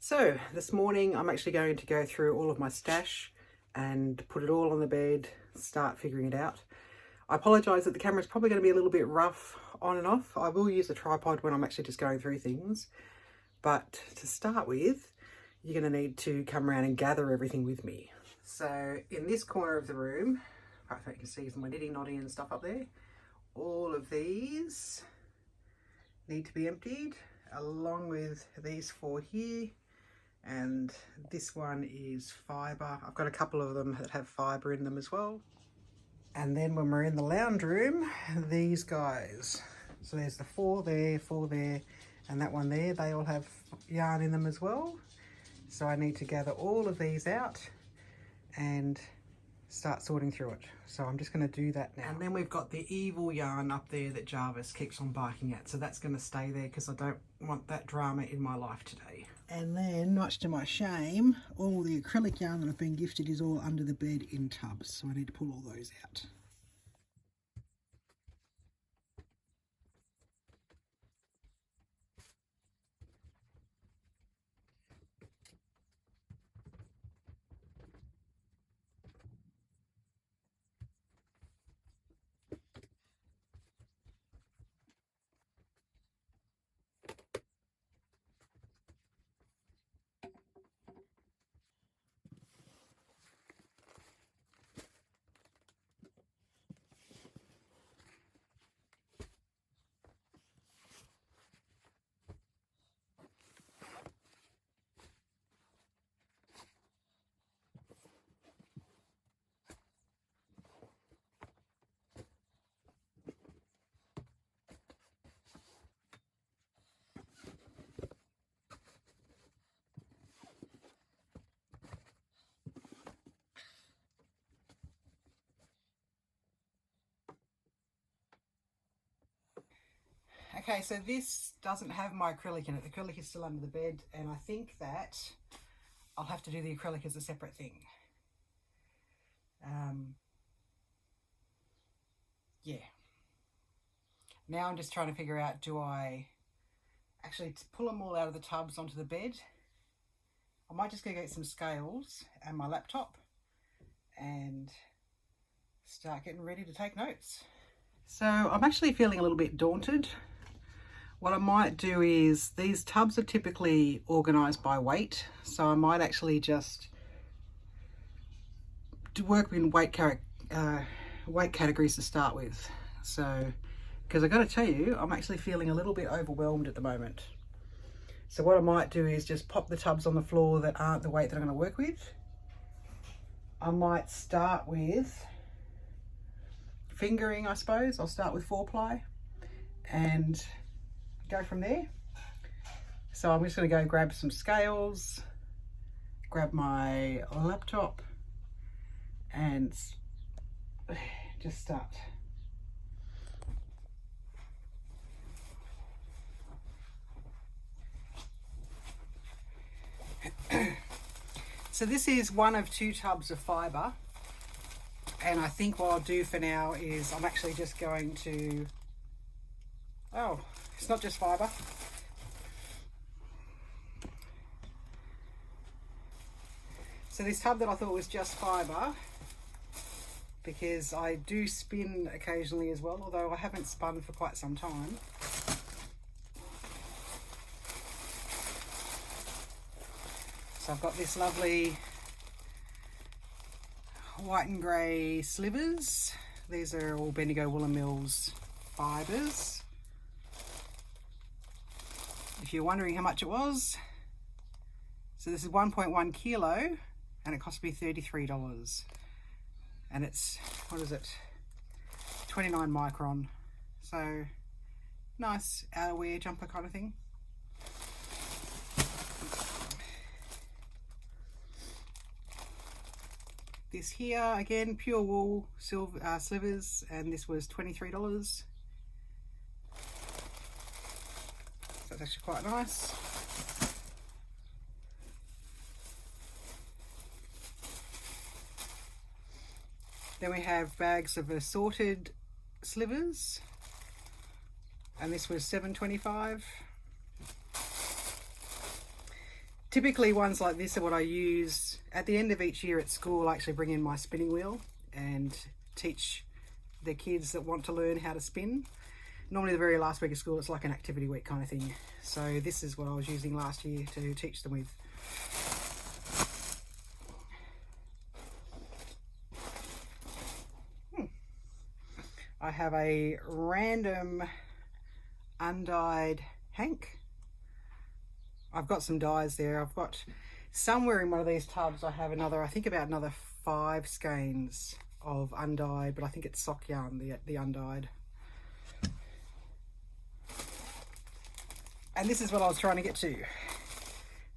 So this morning I'm actually going to go through all of my stash and put it all on the bed, start figuring it out. I apologise that the camera's probably going to be a little bit rough on and off. I will use a tripod when I'm actually just going through things. But to start with, you're going to need to come around and gather everything with me. So in this corner of the room, I don't know if you can see some of my knitting knotty and stuff up there, all of these need to be emptied, along with these four here. And this one is fibre. I've got a couple of them that have fibre in them as well. And then when we're in the lounge room, these guys. So there's the four there, and that one there, they all have yarn in them as well. So I need to gather all of these out and start sorting through it. So I'm just going to do that now. And then we've got the evil yarn up there that Jarvis keeps on barking at. So that's going to stay there because I don't want that drama in my life today. And then, much to my shame, all the acrylic yarn that I've been gifted is all under the bed in tubs. So I need to pull all those out. Okay, so this doesn't have my acrylic in it. The acrylic is still under the bed, and I think that I'll have to do the acrylic as a separate thing. Yeah. Now I'm just trying to figure out, do I actually pull them all out of the tubs onto the bed? I might just go get some scales and my laptop and start getting ready to take notes. So I'm actually feeling a little bit daunted. What I might do is, these tubs are typically organised by weight, so I might actually just work in weight categories to start with. So, because I got to tell you, I'm actually feeling a little bit overwhelmed at the moment. So what I might do is just pop the tubs on the floor that aren't the weight that I'm going to work with. I might start with fingering, I suppose. I'll start with 4-ply and go from there. So I'm just going to go grab some scales, grab my laptop and just start. So this is one of 2 tubs of fibre, and I think what I'll do for now is I'm actually just going to, oh, it's not just fibre. So this tub that I thought was just fibre, because I do spin occasionally as well, although I haven't spun for quite some time. So I've got this lovely white and grey slivers. These are all Bendigo Woolen Mills fibres. If you're wondering how much it was, so this is 1.1 kilo and it cost me $33. And it's, what is it, 29 micron. So nice outerwear jumper kind of thing. This here, again, pure wool slivers, and this was $23. So that's actually quite nice. Then we have bags of assorted slivers, and this was $7.25. Typically ones like this are what I use at the end of each year at school. I actually bring in my spinning wheel and teach the kids that want to learn how to spin. Normally the very last week of school, it's like an activity week kind of thing. So this is what I was using last year to teach them with. I have a random undyed hank. I've got some dyes there. I've got somewhere in one of these tubs, I have another, I think about another 5 skeins of undyed, but I think it's sock yarn, the undyed. And this is what I was trying to get to.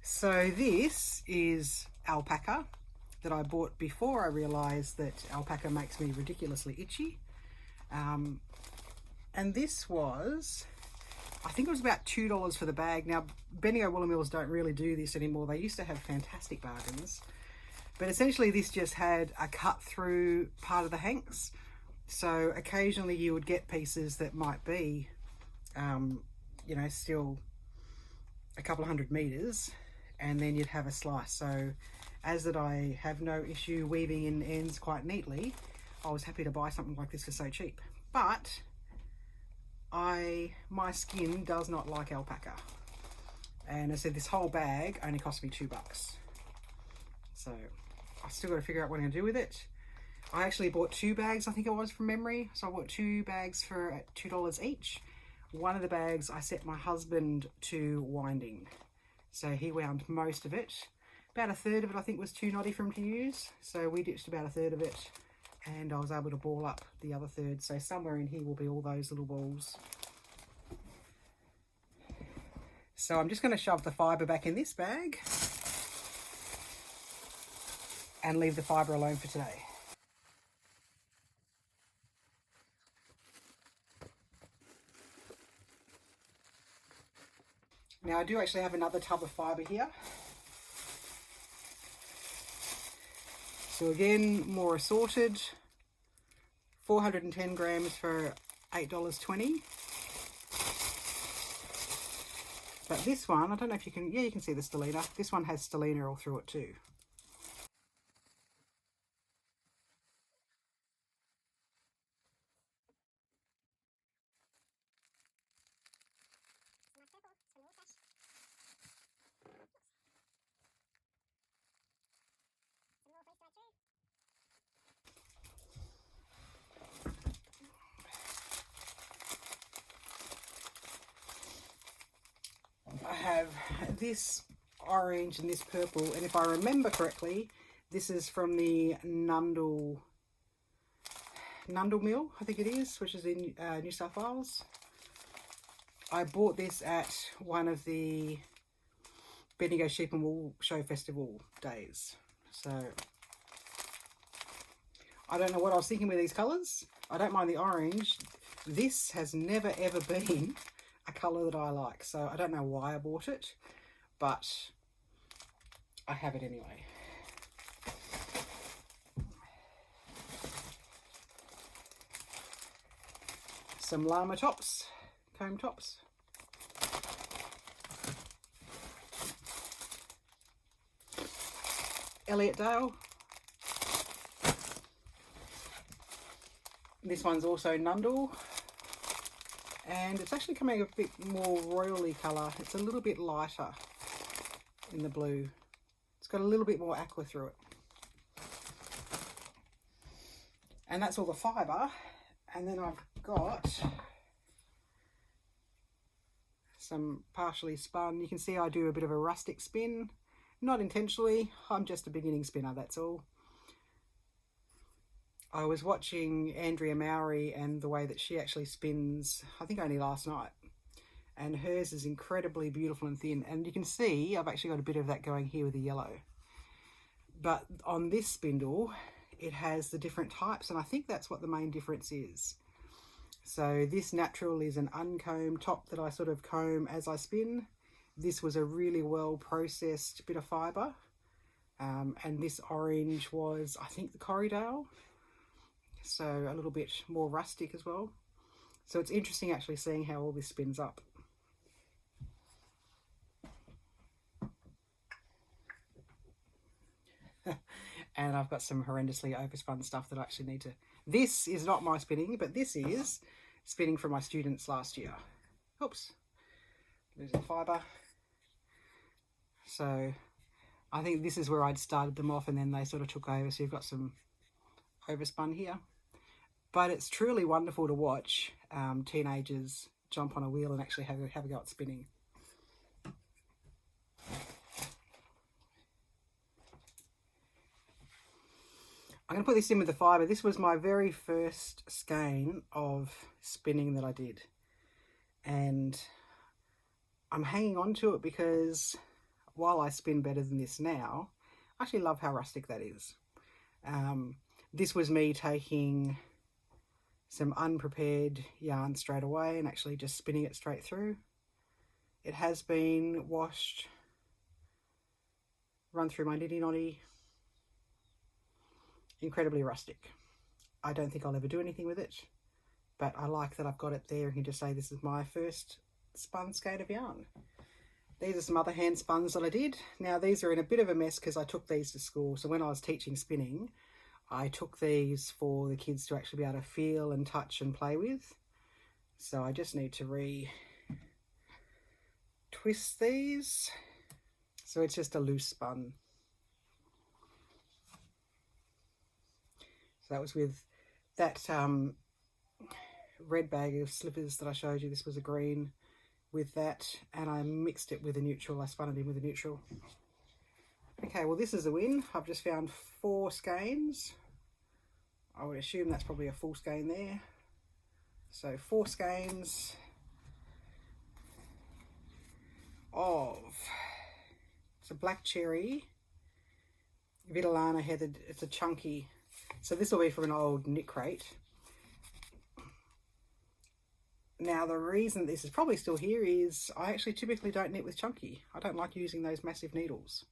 So this is alpaca that I bought before I realised that alpaca makes me ridiculously itchy. And this was, I think it was about $2 for the bag. Now, Bendigo Woolen Mills don't really do this anymore. They used to have fantastic bargains. But essentially this just had a cut through part of the hanks. So occasionally you would get pieces that might be, you know, still a couple of 100 meters, and then you'd have a slice. So as that I have no issue weaving in ends quite neatly, I was happy to buy something like this for so cheap. But my skin does not like alpaca. And I said this whole bag only cost me $2. So I still got to figure out what I'm going to do with it. I actually bought 2 bags, I think it was, from memory. So I bought 2 bags for $2 each. One of the bags I set my husband to winding. So he wound most of it. About a third of it I think was too knotty for him to use. So we ditched about a third of it, and I was able to ball up the other third. So somewhere in here will be all those little balls. So I'm just going to shove the fibre back in this bag and leave the fibre alone for today. Now I do actually have another tub of fibre here. So again, more assorted. 410 grams for $8.20. But this one, I don't know if you can, yeah, you can see the stellina. This one has stellina all through it too. I have this orange and this purple, and if I remember correctly, this is from the Nundle Mill, I think it is, which is in New South Wales. I bought this at one of the Bendigo Sheep and Wool Show Festival days. So I don't know what I was thinking with these colours. I don't mind the orange. This has never ever been a colour that I like, so I don't know why I bought it, but I have it anyway. Some llama tops, comb tops. Elliot Dale. This one's also Nundle, and it's actually coming a bit more royally colour. It's a little bit lighter in the blue. It's got a little bit more aqua through it. And that's all the fibre. And then I've got some partially spun. You can see I do a bit of a rustic spin. Not intentionally, I'm just a beginning spinner, that's all. I was watching Andrea Mowry and the way that she actually spins, I think only last night. And hers is incredibly beautiful and thin. And you can see I've actually got a bit of that going here with the yellow. But on this spindle, it has the different types, and I think that's what the main difference is. So this natural is an uncombed top that I sort of comb as I spin. This was a really well processed bit of fibre. And this orange was, I think, the Corriedale. So a little bit more rustic as well. So it's interesting actually seeing how all this spins up. And I've got some horrendously overspun stuff that I actually need to... This is not my spinning, but this is spinning for my students last year. Oops. Losing fibre. So I think this is where I'd started them off and then they sort of took over. So you've got some overspun here. But it's truly wonderful to watch teenagers jump on a wheel and actually have a go at spinning. I'm going to put this in with the fibre. This was my very first skein of spinning that I did. And I'm hanging on to it because while I spin better than this now, I actually love how rustic that is. This was me taking some unprepared yarn straight away and actually just spinning it straight through. It has been washed, run through my nitty noddy. Incredibly rustic. I don't think I'll ever do anything with it, but I like that I've got it there and can just say this is my first spun skein of yarn. These are some other hand spuns that I did. Now these are in a bit of a mess because I took these to school. So when I was teaching spinning, I took these for the kids to actually be able to feel and touch and play with. So I just need to re-twist these. So it's just a loose spun. So that was with that red bag of slippers that I showed you. This was a green with that, and I mixed it with a neutral. I spun it in with a neutral. Okay, well this is a win. I've just found 4 skeins. I would assume that's probably a full skein there. So 4 skeins of, it's a black cherry, Vitellana heathered, it's a chunky. So this will be from an old knit crate. Now the reason this is probably still here is I actually typically don't knit with chunky. I don't like using those massive needles.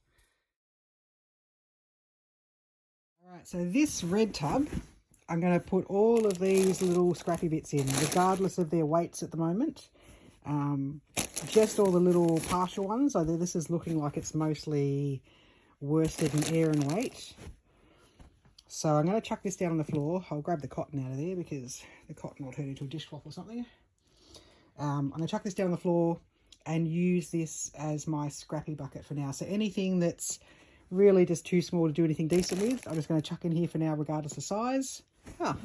Alright, so this red tub, I'm going to put all of these little scrappy bits in, regardless of their weights at the moment. Just all the little partial ones. So this is looking like it's mostly worsted and air and weight. So I'm going to chuck this down on the floor. I'll grab the cotton out of there because the cotton will turn into a dishcloth or something. I'm going to chuck this down on the floor and use this as my scrappy bucket for now. So anything that's really just too small to do anything decent with, I'm just going to chuck in here for now regardless of size. Oh,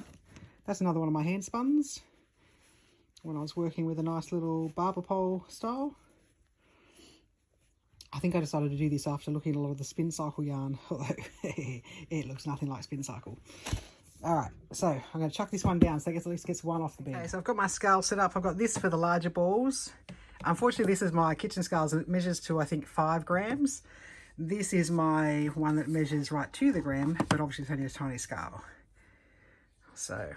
that's another one of my hand spuns when I was working with a nice little barber pole style. I think I decided to do this after looking at a lot of the spin cycle yarn, although it looks nothing like spin cycle. All right, so I'm going to chuck this one down so that at least gets one off the bed. Okay, so I've got my scale set up. I've got this for the larger balls. Unfortunately, this is my kitchen scales and it measures to, I think, 5 grams. This is my one that measures right to the gram, but obviously it's only a tiny scale. So,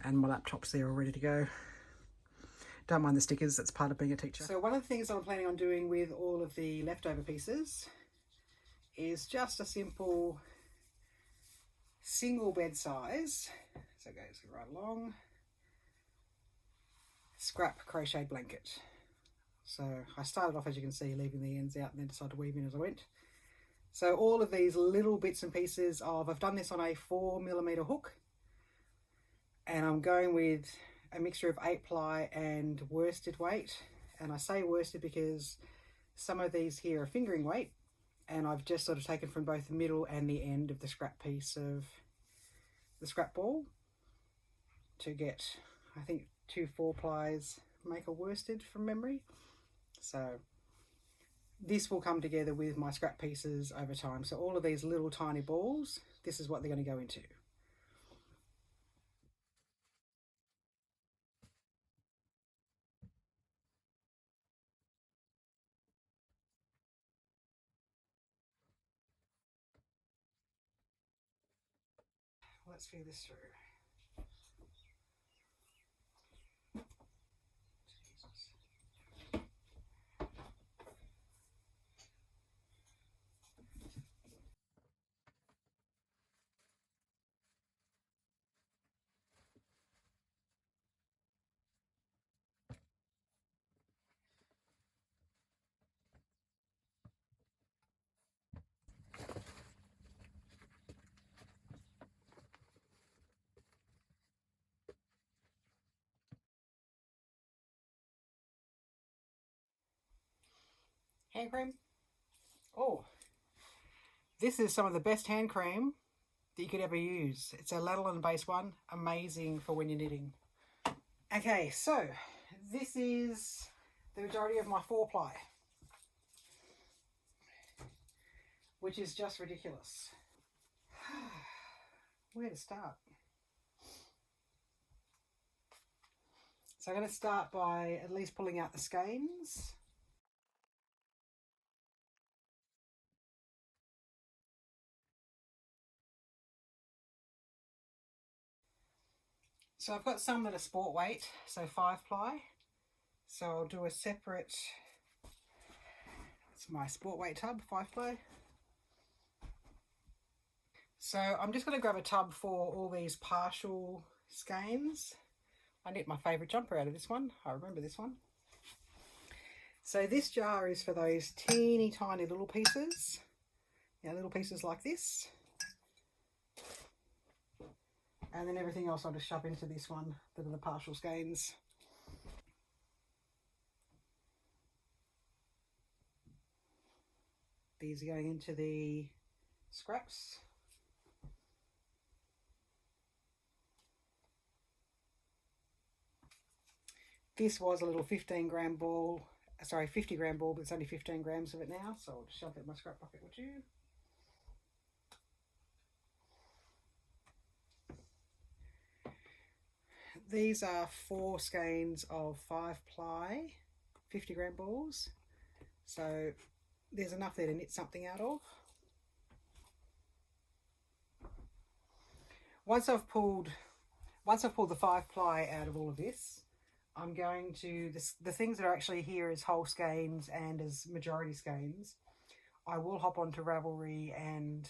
and my laptop's there all ready to go. Don't mind the stickers, that's part of being a teacher. So one of the things I'm planning on doing with all of the leftover pieces is just a simple single bed size, so it goes right along, scrap crochet blanket. So I started off, as you can see, leaving the ends out and then decided to weave in as I went. So all of these little bits and pieces of, I've done this on a 4mm hook, and I'm going with a mixture of 8-ply and worsted weight. And I say worsted because some of these here are fingering weight, and I've just sort of taken from both the middle and the end of the scrap piece of the scrap ball to get, I think, 2 4-plies make a worsted from memory. So this will come together with my scrap pieces over time. So all of these little tiny balls, this is what they're going to go into. Let's figure this through. Jesus. hand cream. Oh, this is some of the best hand cream that you could ever use. It's a lanolin based one, amazing for when you're knitting. Okay, so this is the majority of my 4-ply, which is just ridiculous. Where to start? So I'm going to start by at least pulling out the skeins. So I've got some that are sport weight, so 5-ply. So I'll do a separate, it's my sport weight tub, 5-ply. So I'm just going to grab a tub for all these partial skeins. I knit my favourite jumper out of this one. I remember this one. So this jar is for those teeny tiny little pieces. Yeah, little pieces like this. And then everything else I'll just shove into this one that are the partial skeins. These are going into the scraps. This was a little 15-gram ball, sorry, 50-gram ball, but it's only 15 grams of it now, so I'll just shove it in my scrap bucket with you. These are 4 skeins of 5-ply, 50-gram balls, so there's enough there to knit something out of. Once I've pulled the 5-ply out of all of this, I'm going to, the things that are actually here as whole skeins and as majority skeins, I will hop onto Ravelry and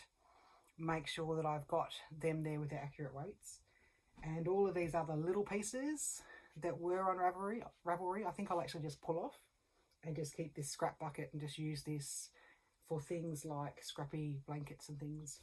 make sure that I've got them there with their accurate weights. And all of these other little pieces that were on Ravelry, I think I'll actually just pull off and just keep this scrap bucket and just use this for things like scrappy blankets and things.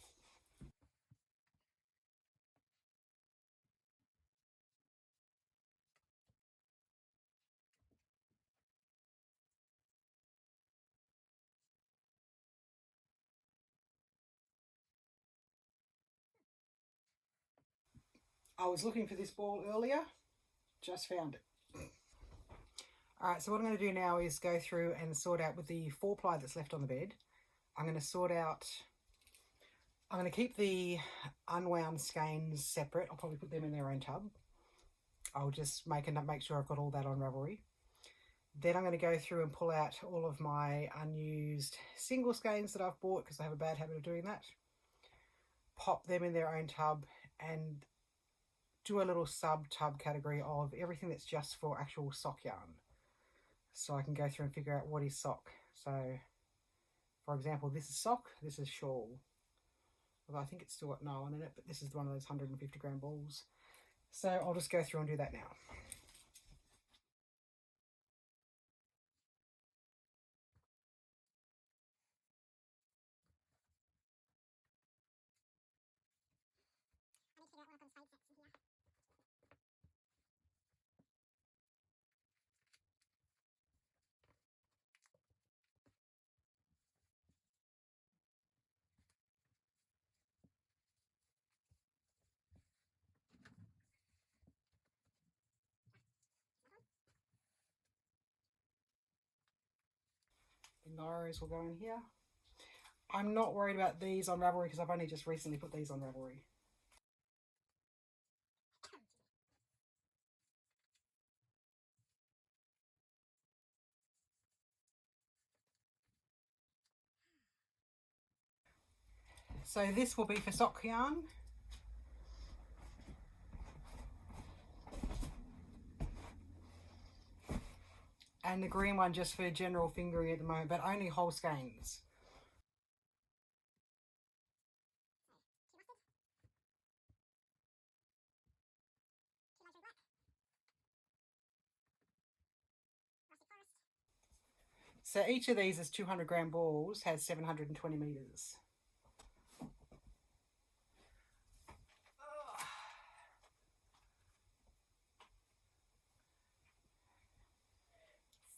I was looking for this ball earlier, just found it. Alright, so what I'm going to do now is go through and sort out with the 4-ply that's left on the bed. I'm going to keep the unwound skeins separate. I'll probably put them in their own tub. I'll just make sure I've got all that on Ravelry. Then I'm going to go through and pull out all of my unused single skeins that I've bought because I have a bad habit of doing that. Pop them in their own tub and do a little sub-tub category of everything that's just for actual sock yarn. So I can go through and figure out what is sock. So, for example, this is sock, this is shawl. Although I think it's still got nylon in it, but this is one of those 150-gram balls. So I'll just go through and do that now. The Naros will go in here. I'm not worried about these on Ravelry because I've only just recently put these on Ravelry. So this will be for sock yarn. And the green one just for general fingering at the moment, but only whole skeins. So each of these is 200-gram balls, has 720 meters.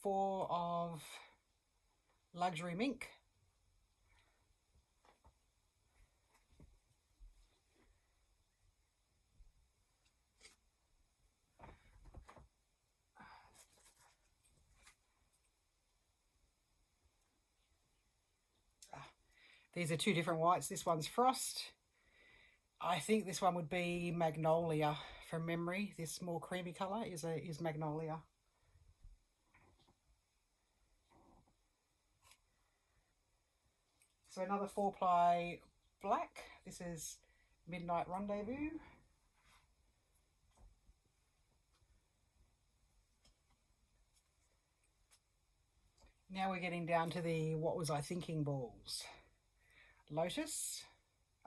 Four of luxury mink. These are two different whites. This one's Frost. I think this one would be Magnolia from memory. This more creamy colour is Magnolia. So another 4-ply black. This is Midnight Rendezvous. Now we're getting down to the what was I thinking balls. Lotus.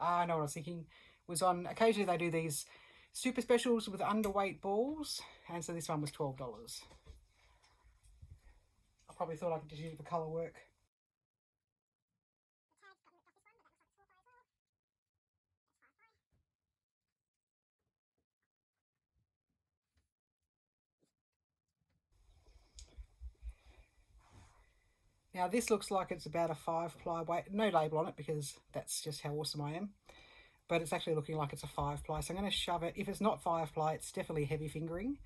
I know what I was thinking. Was on, occasionally they do these super specials with underweight balls, and so this one was $12. I probably thought I could just use it for colour work. Now this looks like it's about a 5-ply weight. No label on it because that's just how awesome I am. But it's actually looking like it's a 5-ply. So I'm going to shove it. If it's not 5-ply, it's definitely heavy fingering.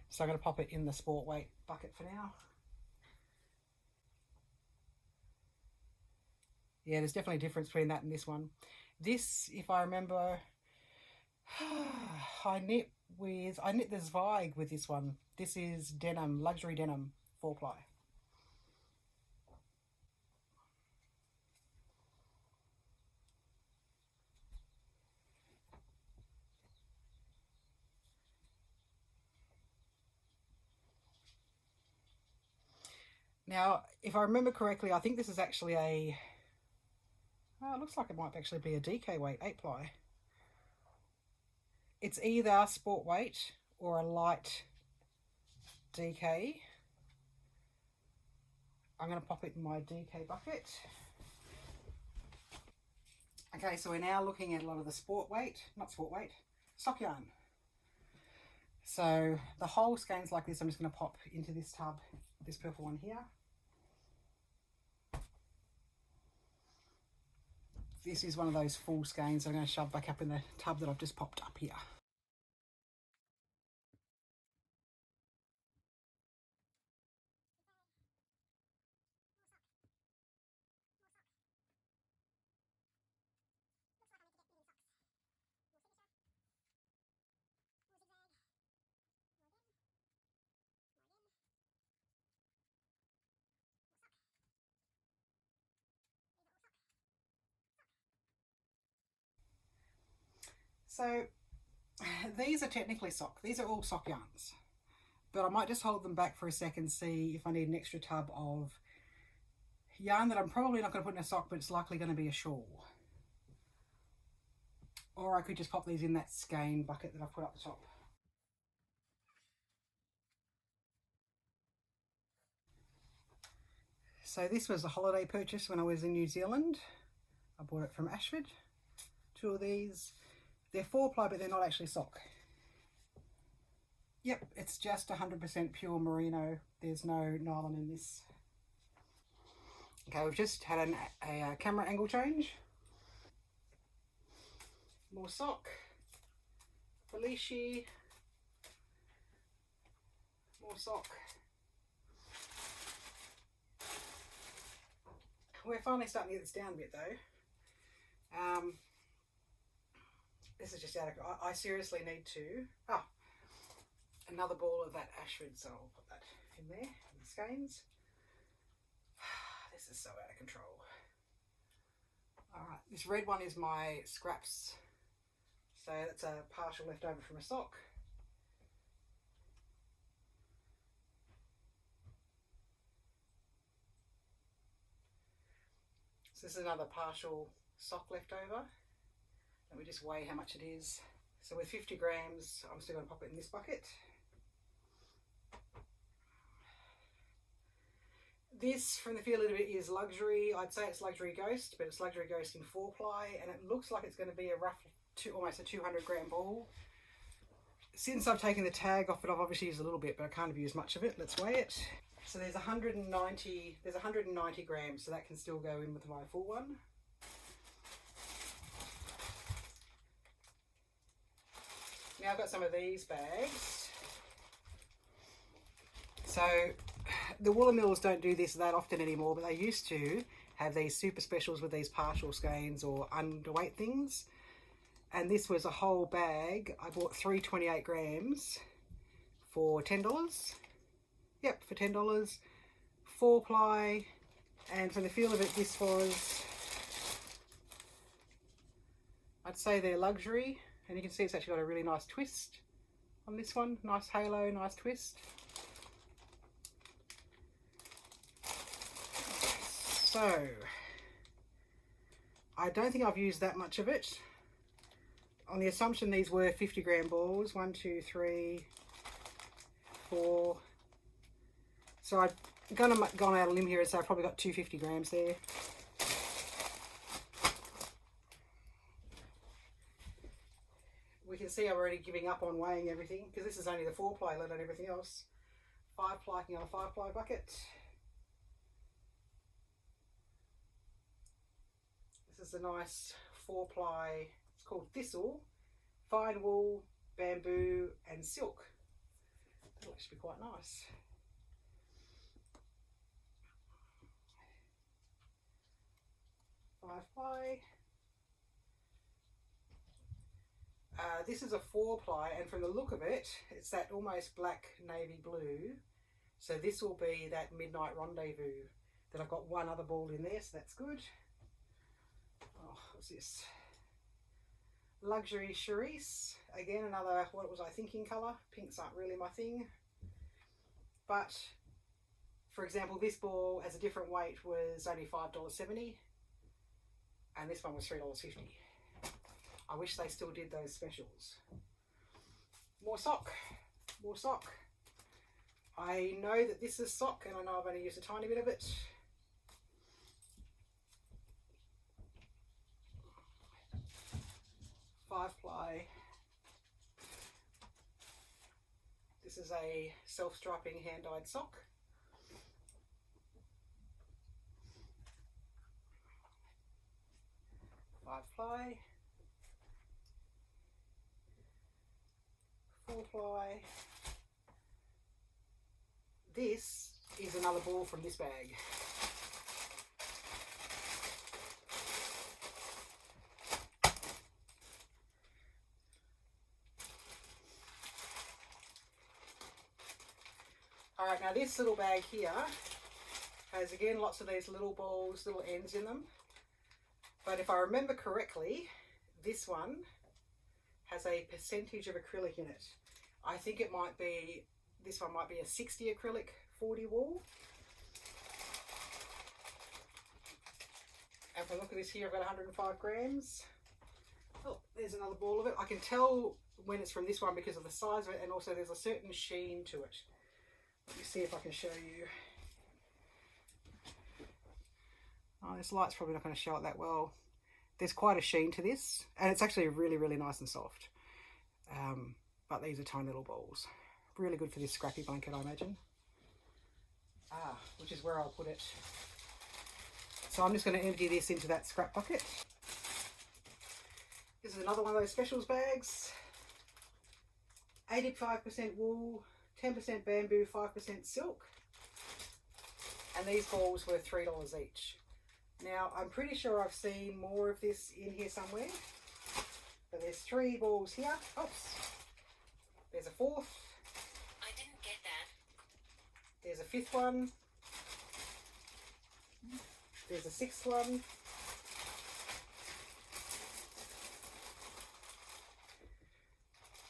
So I'm going to pop it in the sport weight bucket for now. Yeah, there's definitely a difference between that and this one. This, if I remember, I knit the Zweig with this one. This is denim, luxury denim, 4-ply. Now, if I remember correctly, I think this is actually a, it looks like it might actually be a DK weight, 8-ply. It's either sport weight or a light DK. I'm going to pop it in my DK bucket. Okay, so we're now looking at a lot of the sock yarn. So the whole skeins like this, I'm just going to pop into this tub, this purple one here. This is one of those full skeins I'm going to shove back up in the tub that I've just popped up here. So these are technically sock. These are all sock yarns. But I might just hold them back for a second, see if I need an extra tub of yarn that I'm probably not going to put in a sock, but it's likely going to be a shawl. Or I could just pop these in that skein bucket that I've put up the top. So this was a holiday purchase when I was in New Zealand. I bought it from Ashford. 2 of these. They're 4-ply, but they're not actually sock. Yep, it's just 100% pure merino. There's no nylon in this. Okay, we've just had a camera angle change. More sock. Felici. More sock. We're finally starting to get this down a bit though. This is just adequate. I seriously need to. Another ball of that Ashford, so I'll put that in there, in the skeins. This is so out of control. Alright, this red one is my scraps. So that's a partial leftover from a sock. So this is another partial sock leftover. Let me just weigh how much it is. So with 50 grams, I'm still going to pop it in this bucket. This, from the feel of it, is luxury. I'd say it's luxury ghost, but it's luxury ghost in 4-ply, and it looks like it's going to be a rough, almost a 200 gram ball. Since I've taken the tag off it, I've obviously used a little bit, but I can't have used much of it. Let's weigh it. So there's 190 grams, so that can still go in with my full one. Now I've got some of these bags. So the Wooler Mills don't do this that often anymore, but they used to have these super specials with these partial skeins or underweight things. And this was a whole bag. I bought 328 grams for $10. Yep, for $10. 4-ply, and for the feel of it, this was, I'd say they're luxury, and you can see it's actually got a really nice twist on this one. Nice halo, nice twist. So I don't think I've used that much of it. On the assumption these were 50 gram balls, 1, 2, 3, 4. So I've gone out on a limb here, so I've probably got 250 grams there. We can see I'm already giving up on weighing everything because this is only the 4-ply, let on everything else. 5-ply on a 5-ply bucket. This is a nice 4-ply, it's called Thistle, fine wool, bamboo and silk. That'll actually be quite nice. Five-ply. This is a 4-ply, and from the look of it, it's that almost black navy blue. So this will be that Midnight Rendezvous. Then I've got one other ball in there, so that's good. Oh, what's this? Luxury Charisse. Again, another, what was I thinking colour? Pinks aren't really my thing. But, for example, this ball as a different weight was only $5.70. And this one was $3.50. I wish they still did those specials. More sock. More sock. I know that this is sock, and I know I've only used a tiny bit of it. Five-ply. This is a self-striping hand-dyed sock. Five-ply. 4-ply. This is another ball from this bag. Alright, now this little bag here has again lots of these little balls, little ends in them. But if I remember correctly, this one has a percentage of acrylic in it. I think it might be, this one might be a 60 acrylic, 40 wool. And if I look at this here, I've got 105 grams. Oh, there's another ball of it. I can tell when it's from this one because of the size of it, and also there's a certain sheen to it. Let me see if I can show you. Oh, this light's probably not going to show it that well. There's quite a sheen to this, and it's actually really, really nice and soft. But these are tiny little balls. Really good for this scrappy blanket, I imagine. Which is where I'll put it. So I'm just going to empty this into that scrap bucket. This is another one of those specials bags. 85% wool, 10% bamboo, 5% silk. And these balls were $3 each. Now, I'm pretty sure I've seen more of this in here somewhere. But there's 3 balls here. Oops. There's a 4th. I didn't get that. There's a 5th one. There's a 6th one.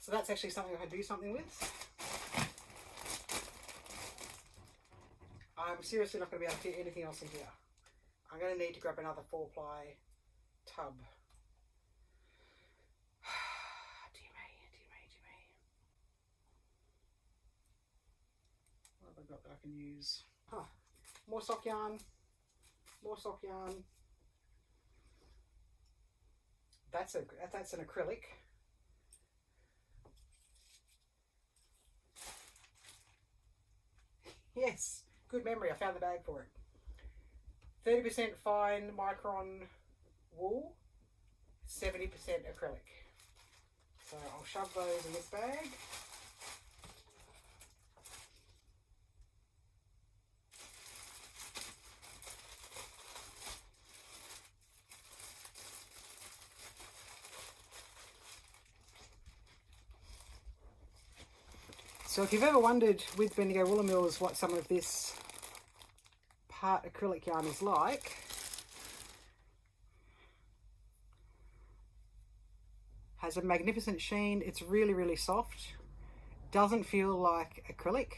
So that's actually something I can do something with. I'm seriously not going to be able to fit anything else in here. I'm going to need to grab another 4-ply tub. Dear me. What have I got that I can use? More sock yarn. More sock yarn. That's an acrylic. Yes, good memory, I found the bag for it. 30% fine micron wool, 70% acrylic. So I'll shove those in this bag. So if you've ever wondered with Bendigo Woolen Mills what some of this part acrylic yarn is like, has a magnificent sheen. It's really, really soft. Doesn't feel like acrylic.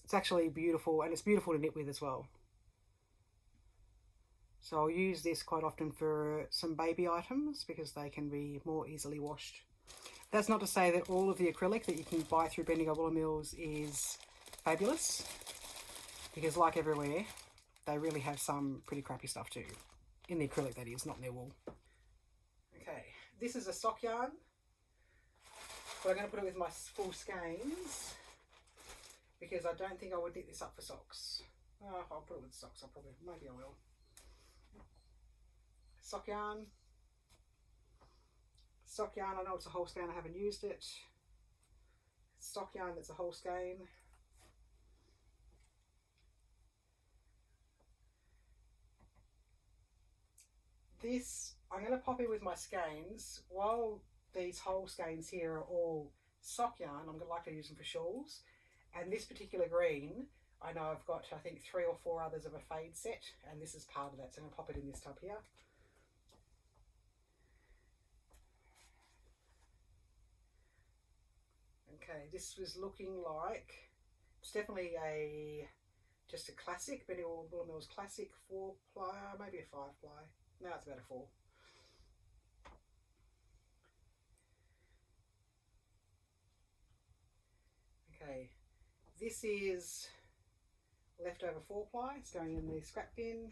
It's actually beautiful, and it's beautiful to knit with as well. So I'll use this quite often for some baby items because they can be more easily washed. That's not to say that all of the acrylic that you can buy through Bendigo Woolen Mills is fabulous, because like everywhere, they really have some pretty crappy stuff too. In the acrylic, that is, not in their wool. Okay, this is a sock yarn, but I'm going to put it with my full skeins because I don't think I would knit this up for socks. Oh, I'll put it with socks, maybe I will. Sock yarn. Sock yarn, I know it's a whole skein, I haven't used it. Sock yarn that's a whole skein. This, I'm going to pop in with my skeins. While these whole skeins here are all sock yarn, I'm going to like to use them for shawls. And this particular green, I know I've got, I think, 3 or 4 others of a fade set, and this is part of that, so I'm going to pop it in this tub here. Okay, this was looking like, it's definitely just a classic, Bendigo Woolen Mills classic 4-ply, maybe a 5-ply. No, it's about a 4. Okay, this is leftover 4-ply. It's going in the scrap bin.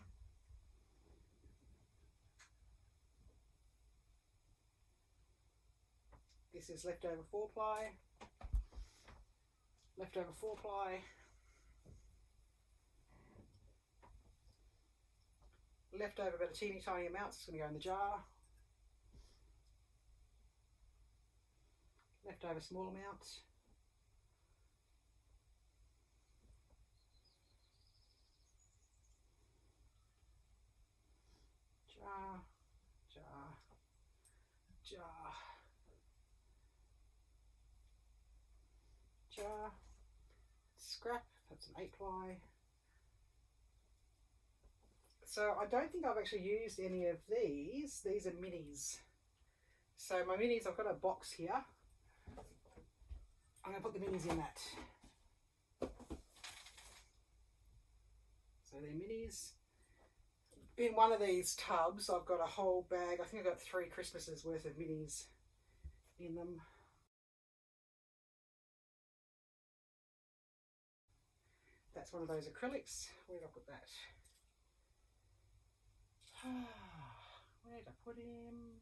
This is leftover 4-ply. Leftover 4-ply. Leftover about a teeny tiny amount, so it's going to go in the jar. Leftover small amounts. Jar, jar, jar, jar. Scrap, that's an 8-ply. So I don't think I've actually used any of these. These are minis. So my minis, I've got a box here. I'm going to put the minis in that. So they're minis. In one of these tubs, I've got a whole bag. I think I've got 3 Christmases worth of minis in them. That's one of those acrylics. Where did I put that? Where did I put him?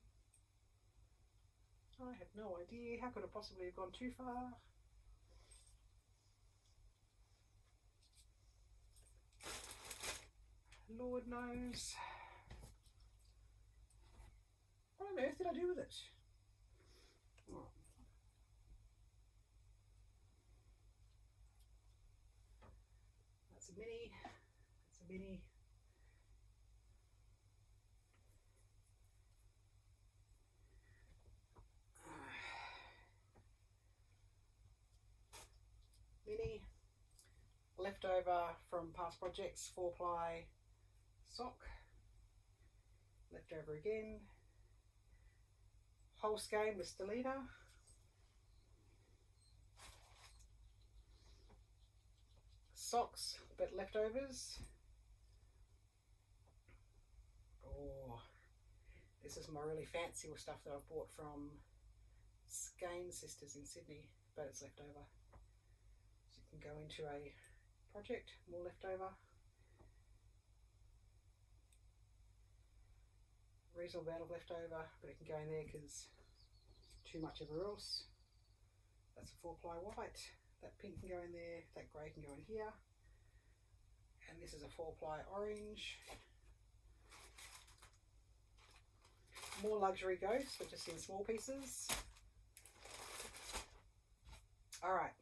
I have no idea. How could I possibly have gone too far? Lord knows. What on earth did I do with it? Oh. That's a mini. That's a mini. Mini. Leftover from past projects, 4-ply sock. Leftover again. Whole skein with Stellina. Socks, but leftovers. Oh, this is my really fancy stuff that I've bought from Skein Sisters in Sydney, but it's leftover. So you can go into a project, more leftover. Reasonable amount of leftover, but it can go in there because too much everywhere else. That's a 4-ply white. That pink can go in there, that grey can go in here. And this is a 4-ply orange. More luxury ghosts, but just in small pieces. Alright.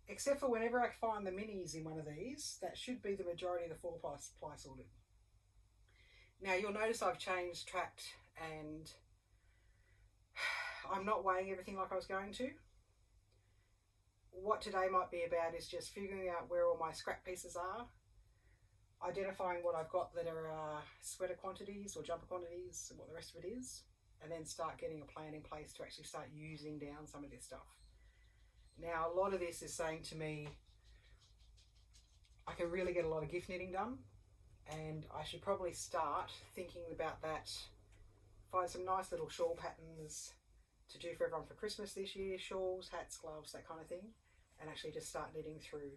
Except for whenever I find the minis in one of these, that should be the majority of the 4-ply sorted. Now you'll notice I've changed tracked and I'm not weighing everything like I was going to. What today might be about is just figuring out where all my scrap pieces are, identifying what I've got that are sweater quantities or jumper quantities and what the rest of it is, and then start getting a plan in place to actually start using down some of this stuff. Now a lot of this is saying to me I can really get a lot of gift knitting done, and I should probably start thinking about that, find some nice little shawl patterns to do for everyone for Christmas this year, shawls, hats, gloves, that kind of thing, and actually just start knitting through.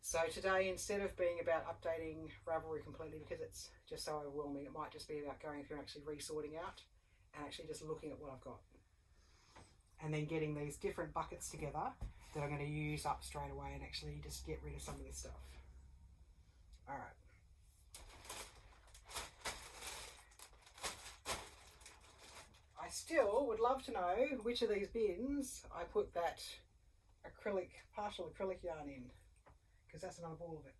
So today, instead of being about updating Ravelry completely because it's just so overwhelming, it might just be about going through and actually resorting out and actually just looking at what I've got. And then getting these different buckets together that I'm going to use up straight away and actually just get rid of some of this stuff. All right. I still would love to know which of these bins I put that acrylic, partial acrylic yarn in, because that's another ball of it.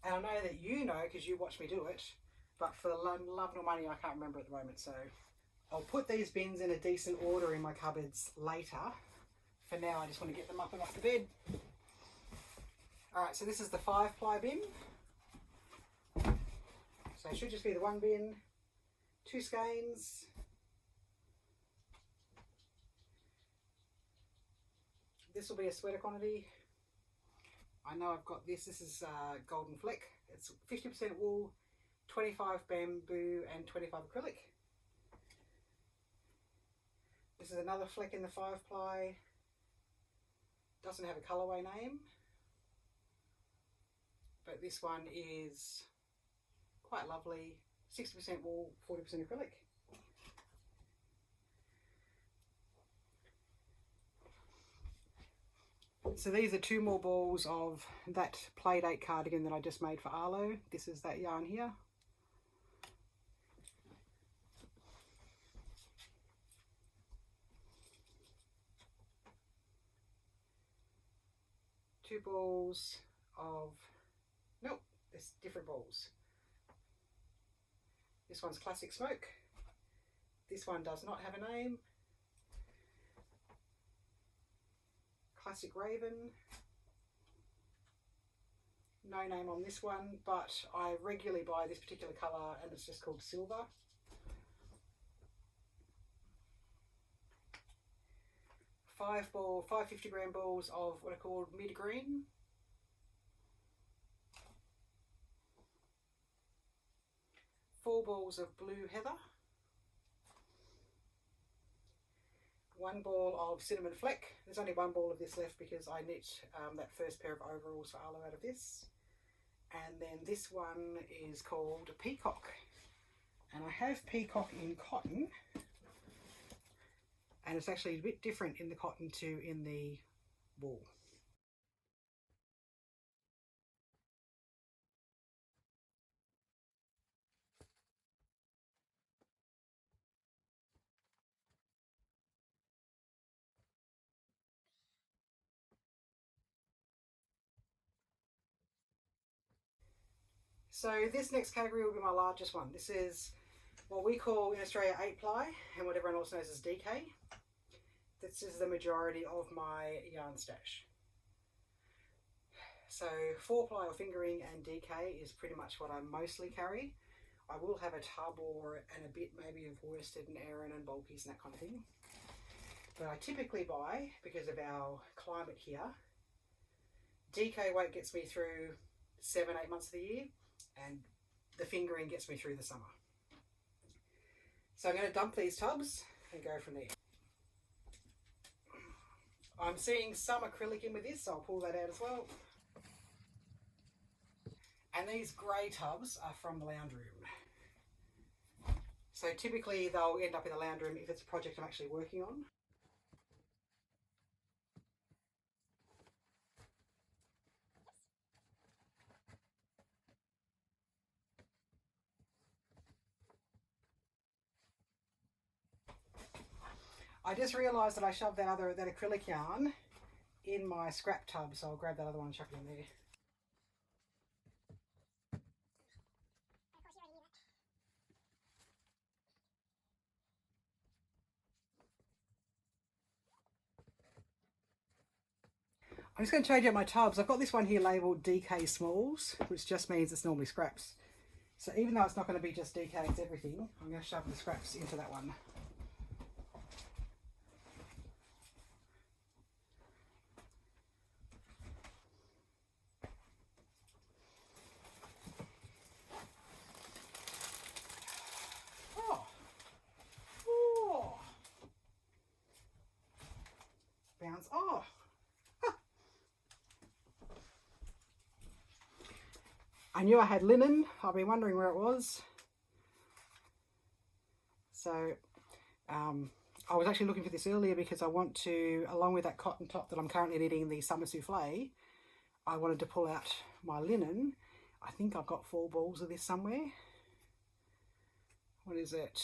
And I know that you know because you watched me do it, but for the love nor money I can't remember at the moment, so I'll put these bins in a decent order in my cupboards later. For now I just want to get them up and off the bed. Alright, so this is the 5-ply bin. So it should just be the one bin, 2 skeins. This will be a sweater quantity. I know I've got this. This is Golden Fleck. It's 50% wool, 25 bamboo and 25 acrylic. This is another fleck in the 5-ply. Doesn't have a colourway name. But this one is quite lovely. 60% wool, 40% acrylic. So these are 2 more balls of that Playdate cardigan that I just made for Arlo. This is that yarn here. Two balls of, nope, there's different balls. This one's Classic Smoke. This one does not have a name. Classic Raven. No name on this one, but I regularly buy this particular colour and it's just called Silver. Five 50 gram balls of what are called mid green. Four balls of blue heather. 1 ball of cinnamon fleck. There's only 1 ball of this left because I knit that first pair of overalls for Arlo out of this. And then this one is called Peacock. And I have Peacock in cotton. And it's actually a bit different in the cotton to in the wool. So this next category will be my largest one. This is what we call in Australia 8-ply and what everyone else knows as DK. This is the majority of my yarn stash. So 4-ply or fingering and DK is pretty much what I mostly carry. I will have a tub and a bit maybe of worsted and Aran and bulkies and that kind of thing. But I typically buy, because of our climate here, DK weight gets me through 7-8 months of the year, and the fingering gets me through the summer. So I'm going to dump these tubs and go from there. I'm seeing some acrylic in with this, so I'll pull that out as well. And these grey tubs are from the lounge room. So typically they'll end up in the lounge room if it's a project I'm actually working on. I just realised that I shoved that acrylic yarn in my scrap tub, so I'll grab that other one and chuck it in there. I'm just going to change out my tubs. I've got this one here labelled DK Smalls, which just means it's normally scraps. So even though it's not going to be just DK, it's everything, I'm going to shove the scraps into that one. Oh. Bounce. Oh. I knew I had linen. I've been wondering where it was. So I was actually looking for this earlier because I want to, along with that cotton top that I'm currently knitting, the summer souffle, I wanted to pull out my linen. I think I've got 4 balls of this somewhere. What is it?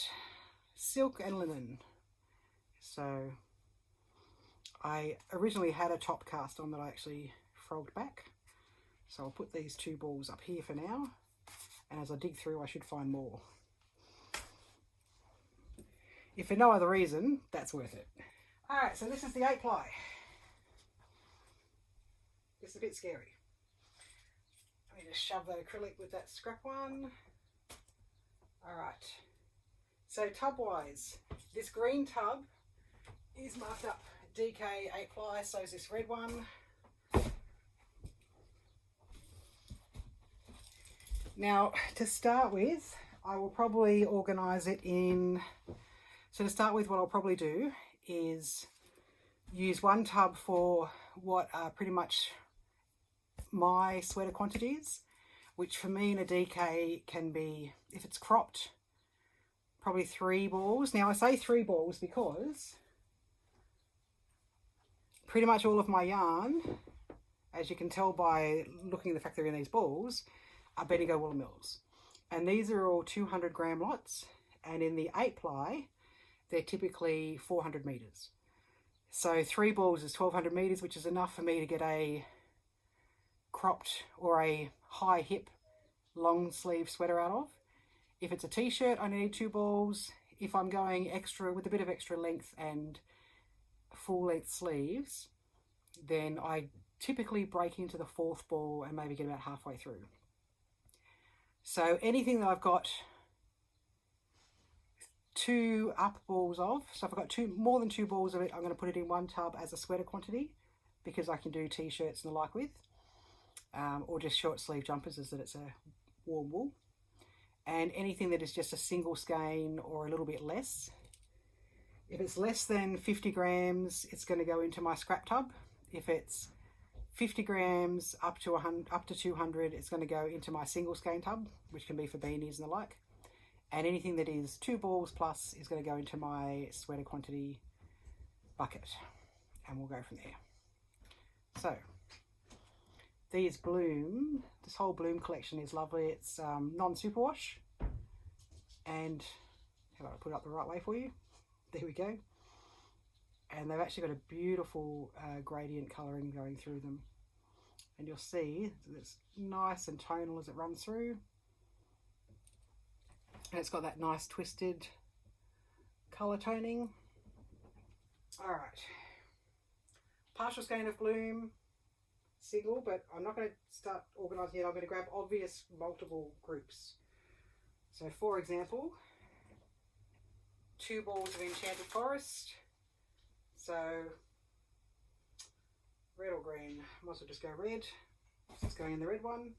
Silk and linen. So I originally had a top cast on that I actually frogged back. So I'll put these 2 balls up here for now, and as I dig through I should find more. If for no other reason, that's worth it. Alright, so this is the 8 ply. It's a bit scary. Let me just shove that acrylic with that scrap one. Alright, so tub wise, this green tub is marked up DK 8 ply, so is this red one. Now, to start with, I will probably organise it in... So to start with, what I'll probably do is use one tub for what are pretty much my sweater quantities, which for me in a DK can be, if it's cropped, probably 3 balls. Now, I say 3 balls because pretty much all of my yarn, as you can tell by looking at the fact they're in these balls, are Bendigo Wool Mills, and these are all 200 gram lots, and in the 8 ply they're typically 400 meters. So 3 balls is 1200 meters, which is enough for me to get a cropped or a high hip long sleeve sweater out of. If it's a t-shirt, I need 2 balls. If I'm going extra with a bit of extra length and full length sleeves, then I typically break into the 4th ball and maybe get about halfway through. So anything that I've got 2 up balls of, so if I've got more than 2 balls of it, I'm going to put it in one tub as a sweater quantity, because I can do t-shirts and the like with, or just short sleeve jumpers, as that it's a warm wool. And anything that is just a single skein or a little bit less, if it's less than 50 grams, it's going to go into my scrap tub. If it's 50 grams up to 200, it's going to go into my single skein tub, which can be for beanies and the like. And anything that is 2 balls plus is going to go into my sweater quantity bucket, and we'll go from there. So these bloom, this whole bloom collection is lovely. It's non-superwash, and how about I put it up the right way for you? There we go. And they've actually got a beautiful gradient colouring going through them, and you'll see it's nice and tonal as it runs through, and it's got that nice twisted colour toning. Alright, partial skein of bloom, single, but I'm not going to start organising it. I'm going to grab obvious multiple groups. So for example, 2 balls of Enchanted Forest. So red or green, I might as well just go red. So it's going in the red one.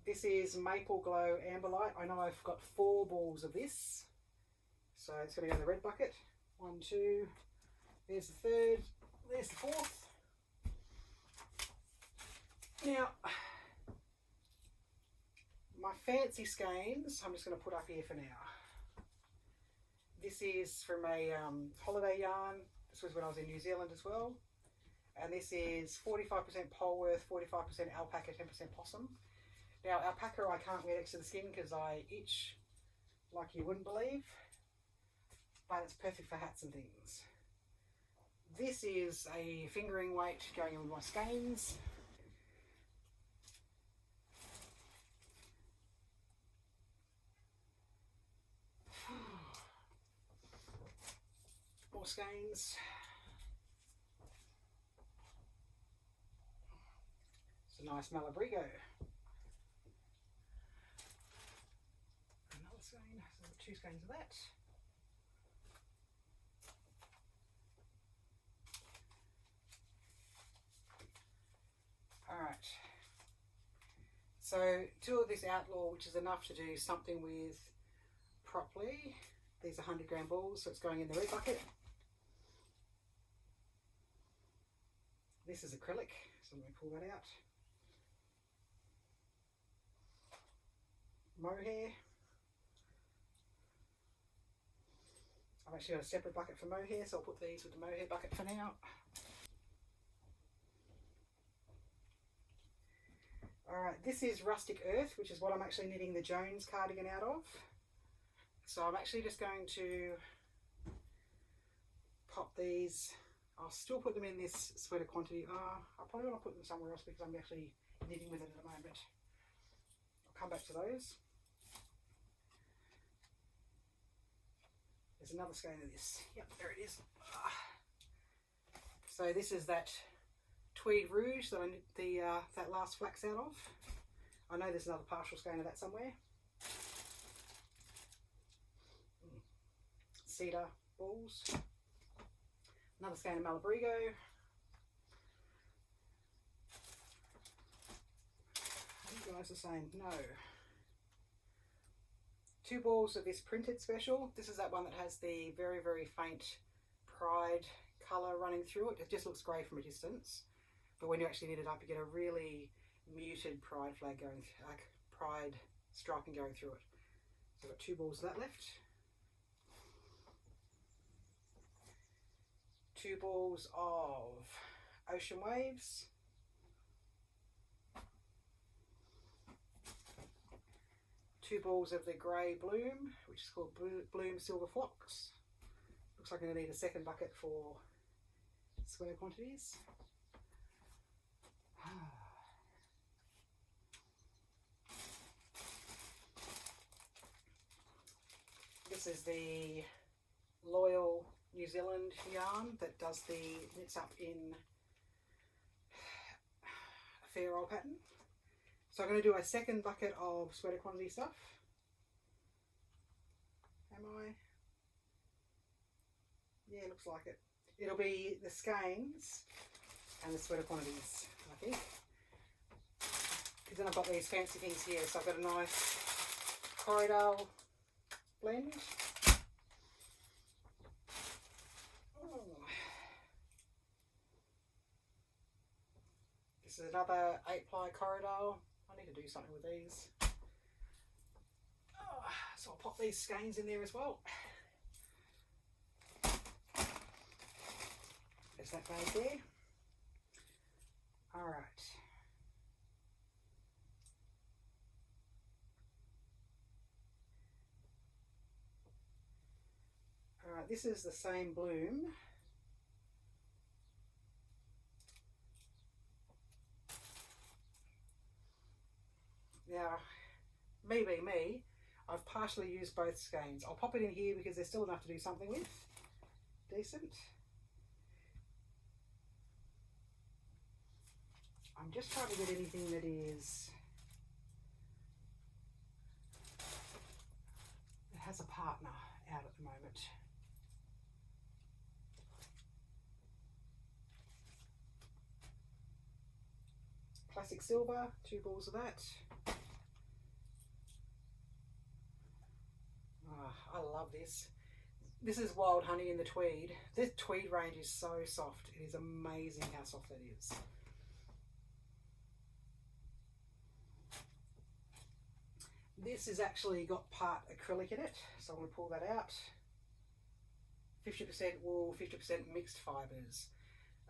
This is Maple Glow Amberlight. I know I've got 4 balls of this, so it's going to go in the red bucket. 1, 2, there's the 3rd, there's the 4th. Now, my fancy skeins, I'm just going to put up here for now. This is from a holiday yarn. This was when I was in New Zealand as well. And this is 45% Polworth, 45% alpaca, 10% possum. Now, alpaca I can't wear next to the skin because I itch like you wouldn't believe. but it's perfect for hats and things. This is a fingering weight going in with my skeins. More skeins. It's a nice Malabrigo. Another skein, so 2 skeins of that. Alright, so 2 of this Outlaw, which is enough to do something with properly. These are 100-gram balls, so it's going in the red bucket. This is acrylic, so I'm going to pull that out. Mohair. I've actually got a separate bucket for mohair, so I'll put these with the mohair bucket for now. Alright, this is Rustic Earth, which is what I'm actually knitting the Jones cardigan out of. So I'm actually just going to pop these. I'll still put them in this sweater quantity. I probably want to put them somewhere else because I'm actually knitting with it at the moment. I'll come back to those. There's another skein of this. Yep, there it is. So this is that Tweed Rouge that I knit that last flax out of. I know there's another partial skein of that somewhere. Cedar balls. Another skein of Malabrigo. Are you guys the same? No. 2 balls of this printed special. This is that one that has the very, very faint Pride colour running through it. It just looks grey from a distance. But when you actually knit it up, you get a really muted Pride flag going, like Pride striping going through it. So I've got 2 balls of that left. 2 balls of Ocean Waves. 2 balls of the grey Bloom, which is called Bloom Silver Phlox. Looks like I'm going to need a second bucket for square quantities. This is the Loyal New Zealand yarn that does the knits up in a fair old pattern. So I'm going to do a second bucket of sweater quantity stuff. Am I? Yeah, looks like it. It'll be the skeins and the sweater quantities, I think. Because then I've got these fancy things here. So I've got a nice Corriedale blend. Oh. This is another 8-ply Corriedale. I need to do something with these. Oh, so I'll pop these skeins in there as well. There's that bag there. Alright. Alright, this is the same Bloom. Now, me being me, I've partially used both skeins. I'll pop it in here because there's still enough to do something with. Decent. I'm just trying to get anything that is... that has a partner out at the moment. Classic Silver, 2 balls of that. I love this. This is Wild Honey in the Tweed. This Tweed range is so soft. It is amazing how soft that is. This has actually got part acrylic in it, so I'm going to pull that out. 50% wool, 50% mixed fibres.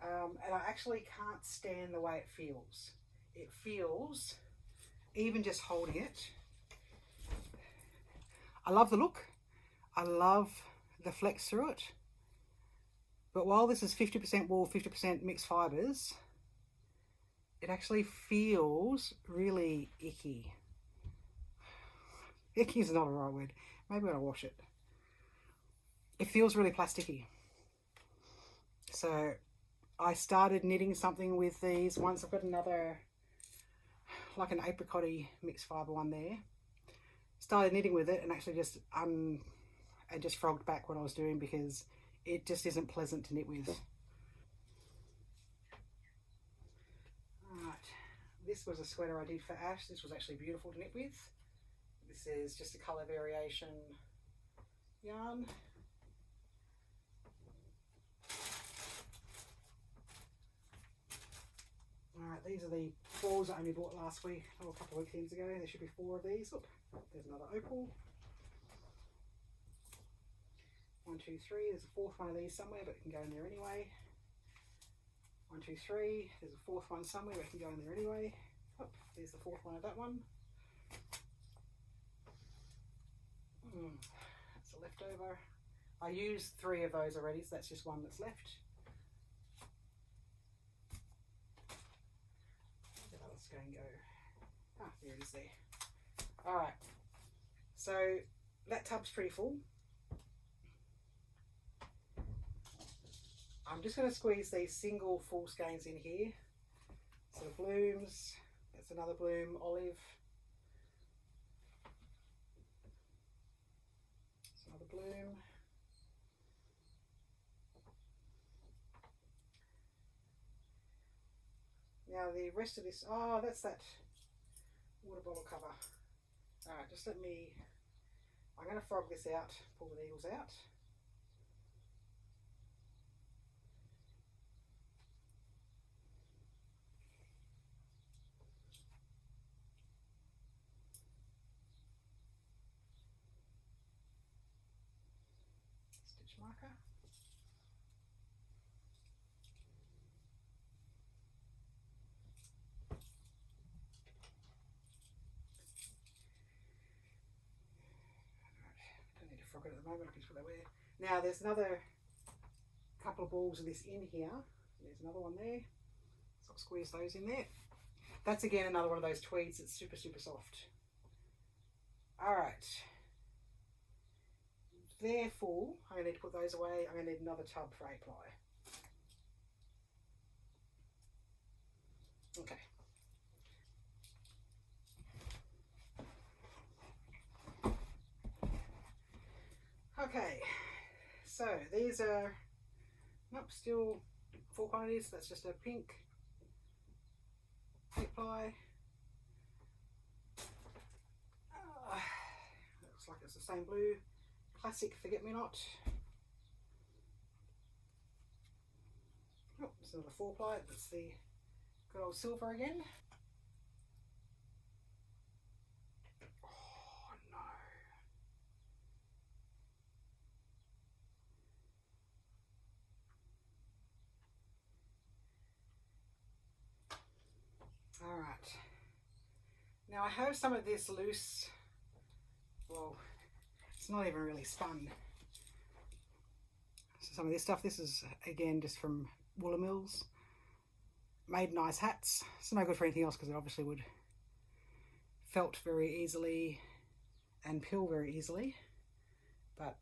And I actually can't stand the way it feels. It feels, even just holding it, I love the look. I love the flex through it. But while this is 50% wool, 50% mixed fibres, it actually feels really icky. Icky is not a right word. Maybe when I wash it. It feels really plasticky. So I started knitting something with these. Once I've got another, like an apricot-y mixed fibre one there. Started knitting with it and actually just frogged back what I was doing because it just isn't pleasant to knit with. Alright, this was a sweater I did for Ash. This was actually beautiful to knit with. This is just a colour variation yarn. Alright, these are the balls I only bought last week, or a couple of weekends ago. There should be 4 of these. Oop, there's another opal. 1, 2, 3. There's a 4th one of these somewhere, but it can go in there anyway. 1, 2, 3. There's a 4th one somewhere, but it can go in there anyway. Oop, there's the 4th one of that one. That's a leftover. I used 3 of those already, so that's just one that's left. Let's go and go. Ah, there it is there. Alright, so that tub's pretty full. I'm just going to squeeze these single full skeins in here. So the blooms, that's another bloom, olive. That's another bloom. Now the rest of this, oh, that's that water bottle cover. Alright, just let me, I'm going to frog this out, pull the needles out. Stitch marker. Don't need to frog it at the moment, I can just put that away. Now there's another couple of balls of this in here. There's another one there. So I'll squeeze those in there. That's again another one of those tweeds that's super, super soft. Alright. They're full. I'm going to need to put those away. I'm going to need another tub for 8 ply. Okay. Okay, so these are, nope, still full quantities. That's just a pink 8 ply. Looks like it's the same blue. Classic forget-me-not. Oh, it's another 4 ply. That's the good old silver again. Oh no. All right. Now I have some of this loose. Well, it's not even really spun. So some of this stuff, this is again just from Wooler Mills. Made nice hats. It's no good for anything else because it obviously would felt very easily and peel very easily, but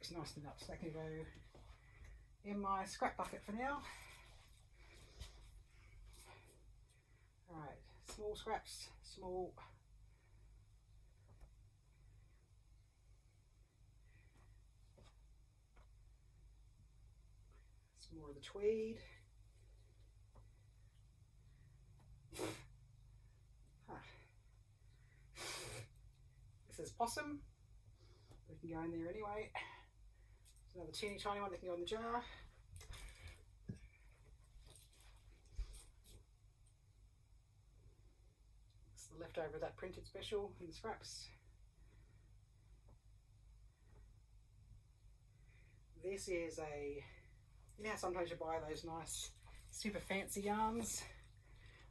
it's nice enough. So that can go in my scrap bucket for now. Alright, small scraps, small. Some more of the tweed. This is possum. We can go in there anyway. There's another teeny tiny one that can go in the jar. It's the leftover of that printed special in the scraps. This is a, you know, sometimes you buy those nice super fancy yarns.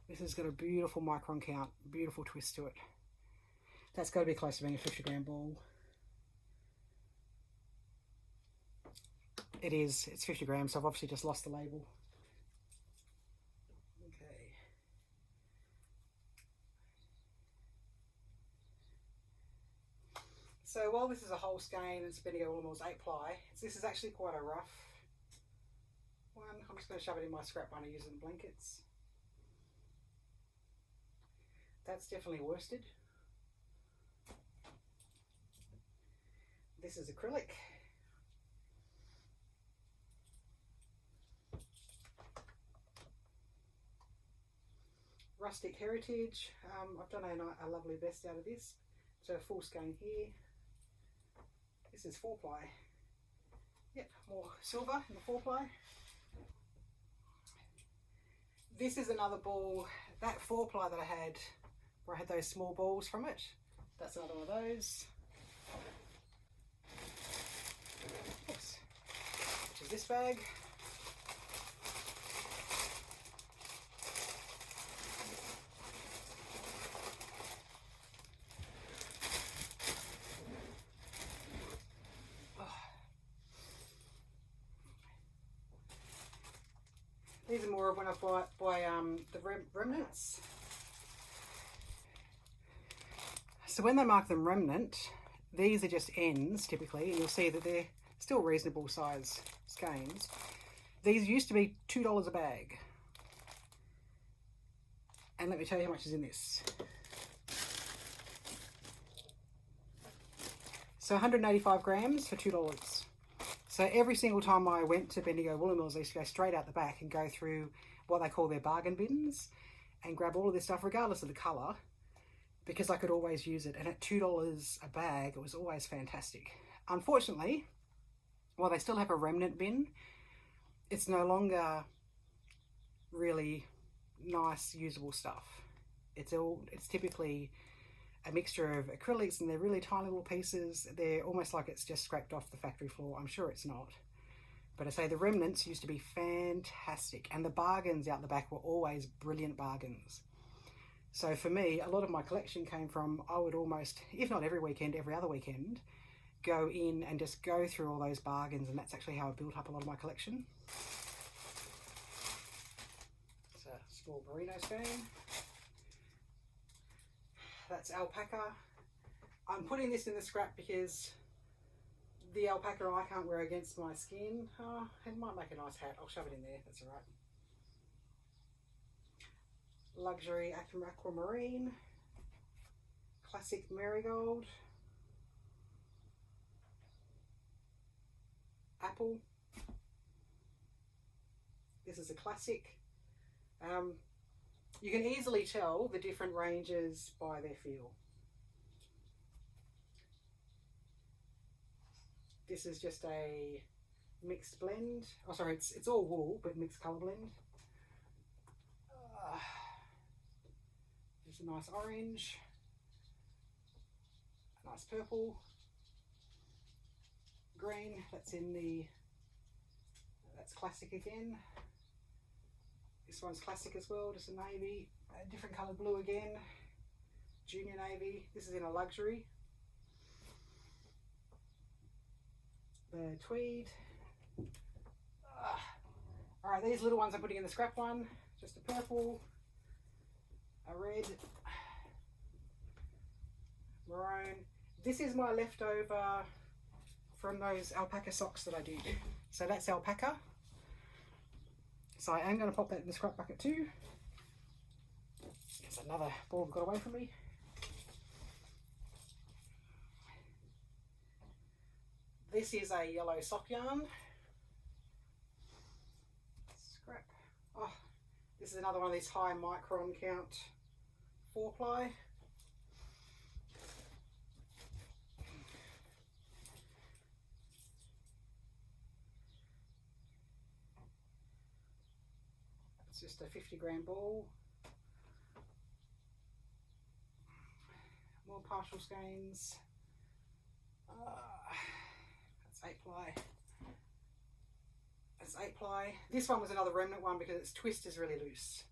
This has got a beautiful micron count, beautiful twist to it. That's got to be close to being a 50 gram ball. It is, it's 50 grams, so I've obviously just lost the label. Okay. So while this is a whole skein and it's Bendigo Wool Mills 8-ply, this is actually quite a rough one. I'm just going to shove it in my scrap one and use it in blankets. That's definitely worsted. This is acrylic. Rustic Heritage. I've done a lovely vest out of this. So full skein here. This is 4-ply. Yep, more silver in the 4-ply. This is another ball. That 4-ply that I had, where I had those small balls from it, that's another one of those. Oops. Which is this bag. These are more of when I buy the remnants. So when they mark them remnant, these are just ends typically, and you'll see that they're still reasonable size skeins. These used to be $2 a bag. And let me tell you how much is in this. So 185 grams for $2. So every single time I went to Bendigo Wool Mills, I used to go straight out the back and go through what they call their bargain bins and grab all of this stuff, regardless of the colour, because I could always use it. And at $2 a bag, it was always fantastic. Unfortunately, while they still have a remnant bin, it's no longer really nice, usable stuff. It's typically a mixture of acrylics, and they're really tiny little pieces. They're almost like it's just scraped off the factory floor. I'm sure it's not. But I say the remnants used to be fantastic, and the bargains out the back were always brilliant bargains. So for me, a lot of my collection came from, I would almost, if not every weekend, every other weekend, go in and just go through all those bargains, and that's actually how I built up a lot of my collection. It's a small merino skein. That's alpaca. I'm putting this in the scrap because the alpaca I can't wear against my skin. It might make a nice hat. I'll shove it in there, that's alright. Luxury aquamarine. Classic marigold. Apple. This is a classic. You can easily tell the different ranges by their feel. This is just a mixed blend. Oh, sorry, it's all wool, but mixed colour blend. There's a nice orange, a nice purple, green. That's classic again. This one's classic as well, just a navy, a different colour blue again, junior navy. This is in a luxury. The tweed. Alright, these little ones I'm putting in the scrap one. Just a purple, a red, maroon. This is my leftover from those alpaca socks that I did. So that's alpaca. So I am going to pop that in the scrap bucket too. There's another ball that got away from me. This is a yellow sock yarn. Scrap. Oh, this is another one of these high micron count 4-ply. Just a 50-gram ball. More partial skeins. That's 8-ply. That's 8-ply. This one was another remnant one because its twist is really loose.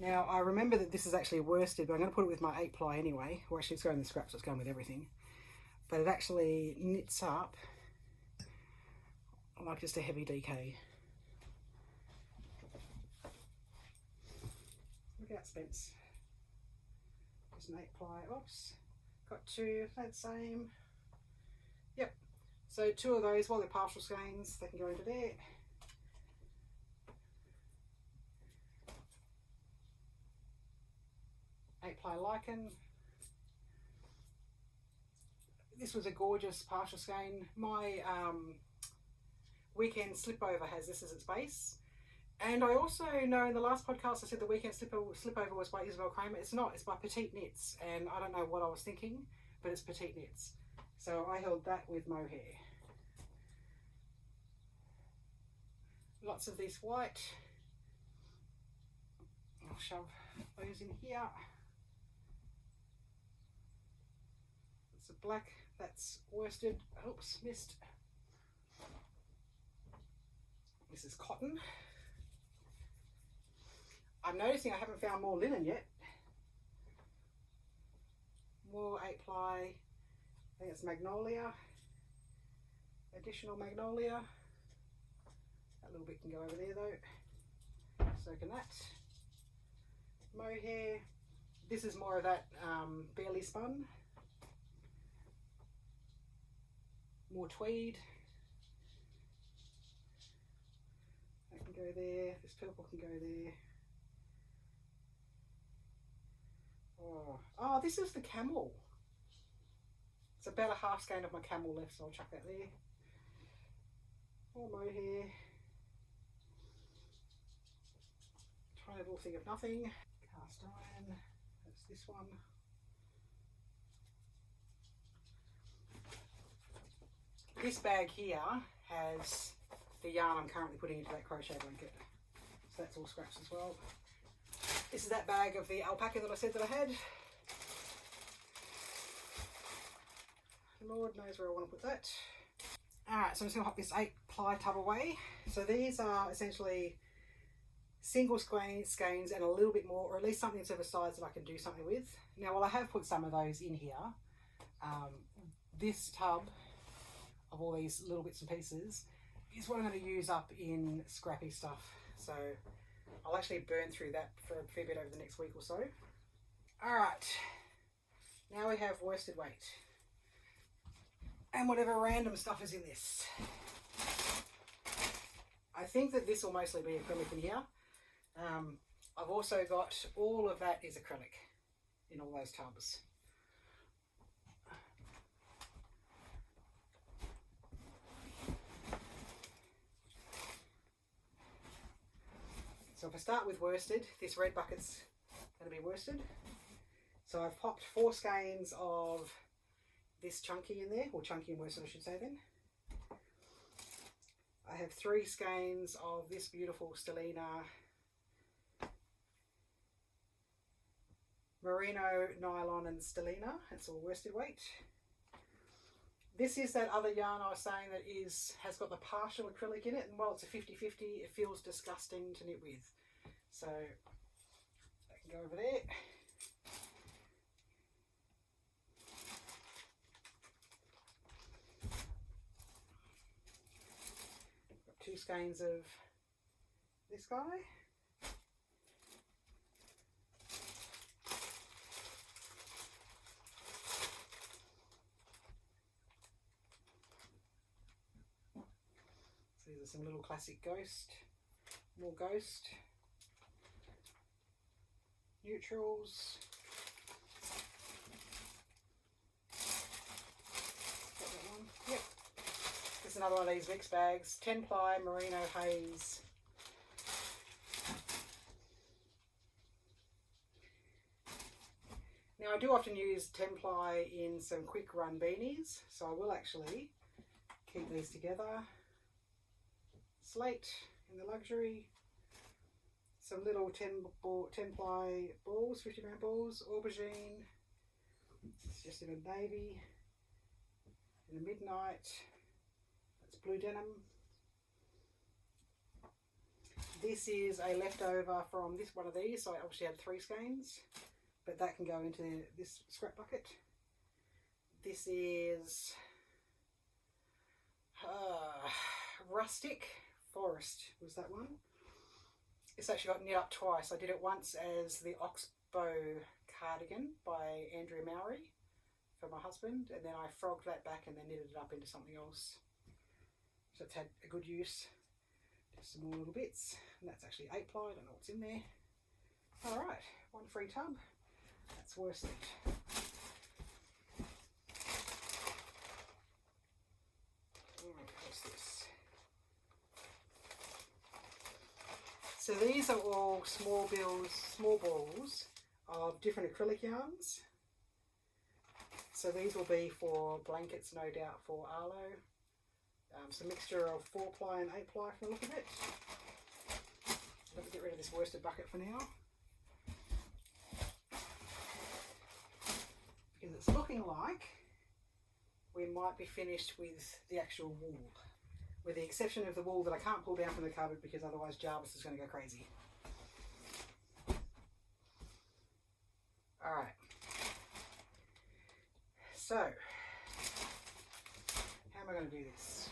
Now I remember that this is actually worsted, but I'm going to put it with my 8-ply anyway, or actually it's going in the scraps, so it's going with everything. But it actually knits up like just a heavy DK. Look out, Spence. Just an 8-ply. Oops. Got 2, that same. Yep. So 2 of those, while they're partial skeins, they can go into there. Eight-ply lichen. This was a gorgeous partial skein. My weekend slipover has this as its base. And I also know in the last podcast I said the weekend slipover was by Isabel Kramer. It's not, it's by Petite Knits. And I don't know what I was thinking, but it's Petite Knits. So I held that with mohair. Lots of this white. I'll shove those in here. It's a black, that's worsted. Oops, missed. This is cotton. I'm noticing I haven't found more linen yet. More 8-ply. I think it's magnolia. Additional magnolia. That little bit can go over there though. So can that. Mohair. This is more of that barely spun. More tweed. That can go there. This purple can go there. Oh, this is the camel. It's about a half skein of my camel left, so I'll chuck that there. More mohair. Tiny little thing of nothing. Cast iron. That's this one. This bag here has the yarn I'm currently putting into that crochet blanket. So that's all scraps as well. This is that bag of the alpaca that I said that I had. Lord knows where I want to put that. Alright, so I'm just going to hop this 8-ply tub away. So these are essentially single skeins and a little bit more, or at least something of a size that I can do something with. Now, while I have put some of those in here, this tub of all these little bits and pieces is what I'm going to use up in scrappy stuff. So I'll actually burn through that for a fair bit over the next week or so. Alright, now we have worsted weight. And whatever random stuff is in this. I think that this will mostly be acrylic in here. I've also got all of that is acrylic in all those tubs. So if I start with worsted, this red bucket's going to be worsted. So I've popped 4 skeins of this chunky in there, or chunky and worsted I should say then. I have 3 skeins of this beautiful Stellina merino nylon and Stellina. It's all worsted weight. This is that other yarn I was saying that has got the partial acrylic in it, and while it's a 50-50, it feels disgusting to knit with. So that can go over there. Got 2 skeins of this guy. These are some little classic ghost, more ghost, neutrals. Got that one. Yep. This is another one of these mixed bags. 10-ply merino haze. Now I do often use 10-ply in some quick run beanies, so I will actually keep these together. Slate in the luxury, some little 10-ply balls, 50-gram balls, aubergine, it's just in a navy, in a midnight, that's blue denim. This is a leftover from this one of these, so I obviously had 3 skeins, but that can go into this scrap bucket. This is Rustic Forest was that one. It's actually got knit up twice. I did it once as the Oxbow cardigan by Andrea Mowry for my husband, and then I frogged that back and then knitted it up into something else. So it's had a good use. Just some more little bits, and that's actually 8-ply. I don't know what's in there. All right, 1 free tub. That's worth it. What's this? So these are all small balls of different acrylic yarns. So these will be for blankets, no doubt, for Arlo. It's a mixture of 4-ply and 8-ply from the look of it. Let me get rid of this worsted bucket for now, because it's looking like we might be finished with the actual wool, with the exception of the wool that I can't pull down from the cupboard because otherwise Jarvis is going to go crazy. Alright, so how am I going to do this?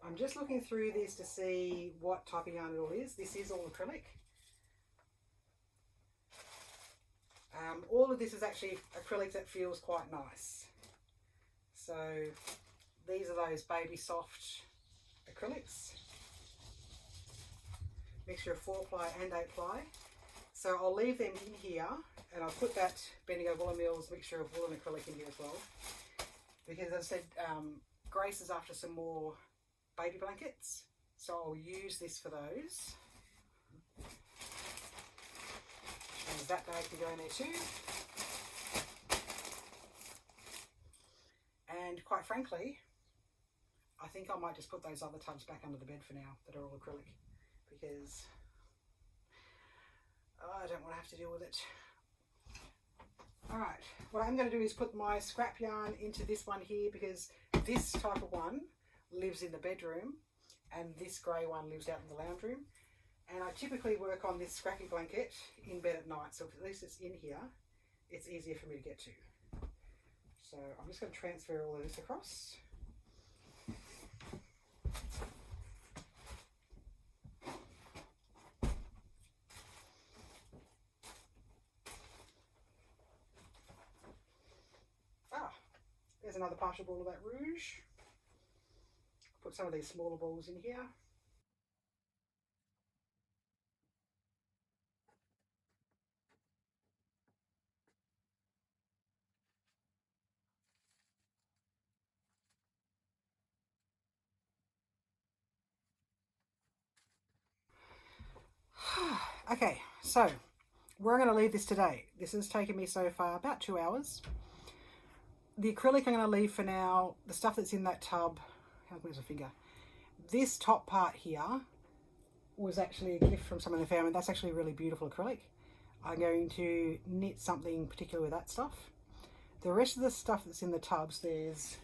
I'm just looking through this to see what type of yarn it all is. This is all acrylic. All of this is actually acrylic that feels quite nice. So these are those baby soft acrylics. Mixture of 4-ply and 8-ply. So I'll leave them in here, and I'll put that Bendigo Woolen Mills mixture of wool and acrylic in here as well. Because as I said, Grace is after some more baby blankets, so I'll use this for those. And that bag can go in there too. And quite frankly, I think I might just put those other tubs back under the bed for now that are all acrylic, because I don't want to have to deal with it. Alright, what I'm going to do is put my scrap yarn into this one here, because this type of one lives in the bedroom and this grey one lives out in the lounge room. And I typically work on this scrappy blanket in bed at night, so if at least it's in here, it's easier for me to get to. So I'm just going to transfer all of this across. There's another partial ball of that rouge. Put some of these smaller balls in here. Okay, so we're going to leave this today. This has taken me so far about 2 hours. The acrylic I'm going to leave for now. The stuff that's in that tub, where's my finger? This top part here was actually a gift from someone in the family. That's actually really beautiful acrylic. I'm going to knit something particular with that stuff. The rest of the stuff that's in the tubs, there's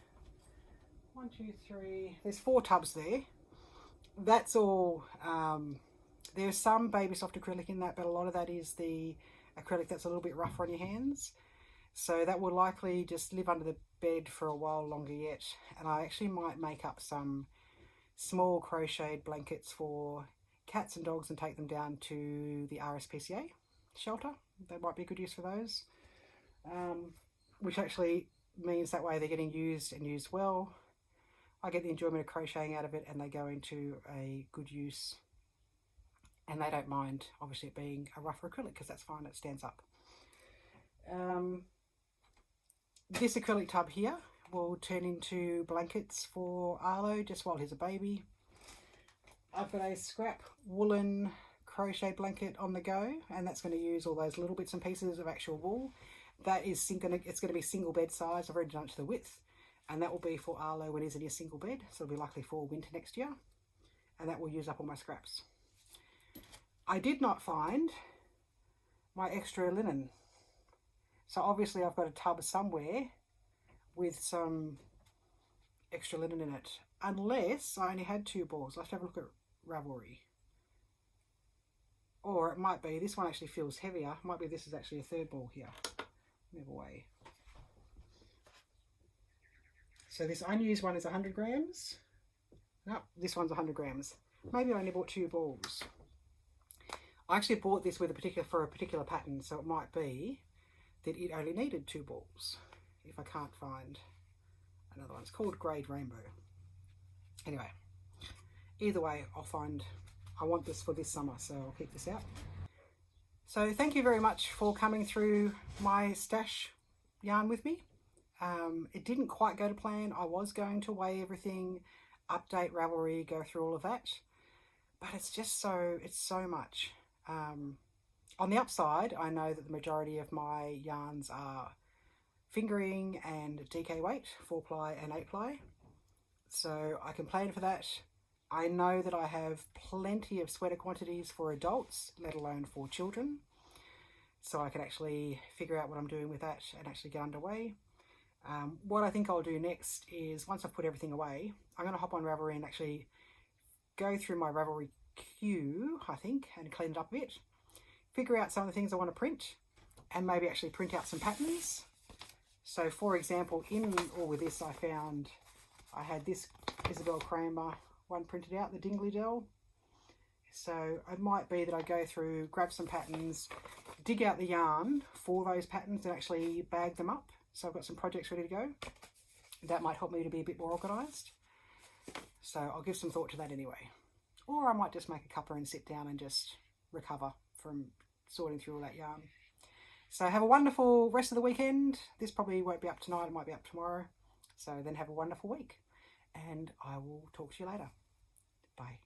1, 2, 3, there's 4 tubs there. That's all, there's some baby soft acrylic in that, but a lot of that is the acrylic that's a little bit rougher on your hands. So that will likely just live under the bed for a while longer yet. And I actually might make up some small crocheted blankets for cats and dogs and take them down to the RSPCA shelter. That might be a good use for those. Which actually means that way they're getting used and used well. I get the enjoyment of crocheting out of it, and they go into a good use. And they don't mind, obviously, it being a rougher acrylic, because that's fine, it stands up. This acrylic tub here will turn into blankets for Arlo just while he's a baby. I've got a scrap woolen crochet blanket on the go, and that's going to use all those little bits and pieces of actual wool. That is it's going to be single bed size. I've already done it to the width, and that will be for Arlo when he's in his single bed, so it'll be likely for winter next year, and that will use up all my scraps. I did not find my extra linen, so obviously I've got a tub somewhere with some extra linen in it, unless I only had 2 balls. I'll have to have a look at Ravelry. Or it might be, this one actually feels heavier. It might be this is actually a 3rd ball here. Never weigh. So this unused one is 100 grams. No, this one's 100 grams. Maybe I only bought 2 balls. I actually bought this with for a particular pattern, so it might be that it only needed 2 balls if I can't find another one. It's called Grade Rainbow. Anyway, either way, I want this for this summer, so I'll keep this out. So thank you very much for coming through my stash yarn with me. It didn't quite go to plan. I was going to weigh everything, update Ravelry, go through all of that, but it's so much. On the upside, I know that the majority of my yarns are fingering and DK weight, 4-ply and 8-ply, so I can plan for that. I know that I have plenty of sweater quantities for adults, let alone for children, so I can actually figure out what I'm doing with that and actually get underway. What I think I'll do next is, once I've put everything away, I'm going to hop on Ravelry and actually go through my Ravelry queue, I think, and clean it up a bit. Figure out some of the things I want to print, and maybe actually print out some patterns. So for example, in all of this I had this Isabel Kramer one printed out, the Dingley Dell. So it might be that I go through, grab some patterns, dig out the yarn for those patterns and actually bag them up. So I've got some projects ready to go. That might help me to be a bit more organised. So I'll give some thought to that anyway. Or I might just make a cuppa and sit down and just recover from sorting through all that yarn. So have a wonderful rest of the weekend. This probably won't be up tonight, it might be up tomorrow. So then have a wonderful week. And I will talk to you later. Bye.